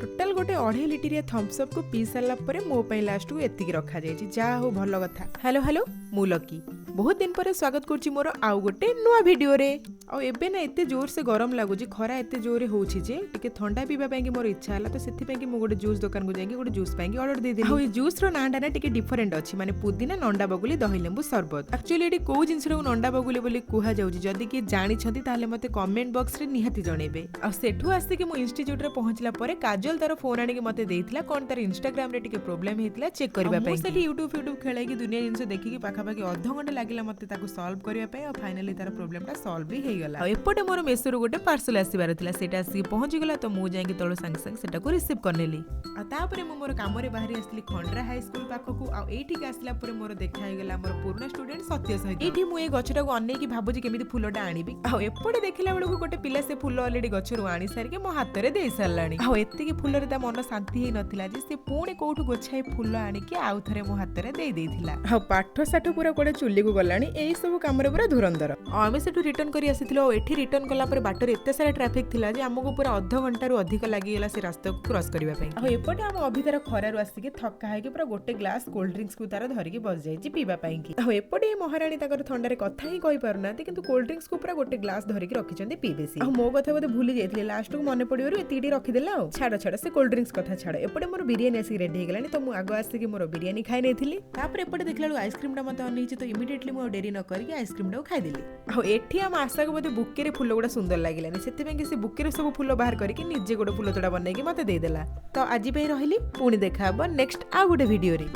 Total गोटे 2.5 litre Thums Up को P सारा पर मो लास्ट को एतिकी रखा जाए जहा हो भल कथा। हेलो हेलो मु लकी बहुत दिन पर स्वागत करुच्ची मोर आउ गोटे नुआ भिडियो रे। आ एबे ना एते जोर से गरम लगुची खरा एते जोरे होउची जे टिके ठंडा पीबा पई कि मोर इच्छा हला तो सेति पई कि मु गोटे जूस दुकान को जाई गोटे जूस पई कि ऑर्डर दे देली। आ ए जूस रो नांडा ना टिके डिफरेंट अछि माने पुदीना नंडा बगुली दही लेंबू शरबत। एक्चुअली एटी को जिंस रो नंडा बगुली बोली कुहा जाउची जदी कि जानि छथि ताले मते कमेंट बॉक्स रे निहाती जणेबे। आ सेठु आसी कि मु इंस्टीट्यूट रे पहुंचला परे काजल तार फोन आनी कि मते देइथिला कोन तार इंस्टाग्राम रे टिके प्रॉब्लम हेतिला चेक करबा पई। सेठी यूट्यूब खेलाई कि दुनिया जिंस देखि कि पाखा पाखी आधा घंटा लागिला मते ताको सॉल्व करिया पे और फाइनली तार प्रॉब्लम टा सॉल्व भी हे गला। एपटे मोर मेसोर गोटे पार्सल आसीबार थिला सेटा आसी पहुंची गला तो मु जाई कि तळो संग संग सेटा को रिसीव करनेली। आ तापरे मु मोर काम रे बाहरी आसली खंडरा हाई स्कूल पाखकू आ एठी के आसला परे मोर देखा हे गला मोर पुराना स्टूडेंट सत्य सहित। एठी मु ए गछटा को अन्ने कि भाबुजी केमिति फुलटा आनिबी आ एपटे देखिला बेलको गोटे पिला से फुल ऑलरेडी गछरु आनी सार के मो हाथ रे देई सारलानी। आ एत्ते कि फुल रे ता मन शांति हे नथिला जे से पुणी कोठु गोछाई फुल आनी के आउ थरे मो हाथ रे देई देथिला। आ पाठ साठ पूरा कोडे चुल्ली को गलानी एई सब काम रे पूरा धुरंधर। आमे सेठु रिटर्न करी आसीथिलो एठी रिटर्न कला पर बाटर एत्ते सारा ट्रैफिक थिला जे हमको पूरा आधा घंटा रु अधिक लागि गेला से रास्ता को क्रॉस करबा पई। आ एपटे हम अभितर खरारु आसी के थक्का है के पूरा गोटे ग्लास कोल्ड ड्रिंक्स को तार धरि के बस जाई जी पीबा पई की। आ एपटे महारानी ताकर ठंडा रे कथा ही कहि परनाते किंतु कोल्ड ड्रिंक्स को पूरा गोटे ग्लास धरि के रखि चंदी पीबेसी। आ मो कथा बोधे भूली जाइथिले लास्ट को मने पडिवरु एतिडी रखि देला। आ छाड़ से कोल्ड ड्रिंक्स कथा छाड़ एपटे मोर बिरयानी आसी रेडी हे गेलानी तो मु आगो आसी के मोर बिरयानी खाइ नेथिली। तापर एपटे देखलालु आइसक्रीम टा मते अनैछि तो इमिडिएटली मु डेरी न करी के आइसक्रीम टा खाइ देली। आ एठी हम आशा को बोधे बुके रे फुल गुडा सुंदर लागिलानी सेति पे कि से बुके रे सब फुल बाहर करी के निजे गोटे फुल तोडा बनै के मते दे देला। तो आजि पे रहिली पुणी देखा हबो नेक्स्ट आ गोटे वीडियो रे।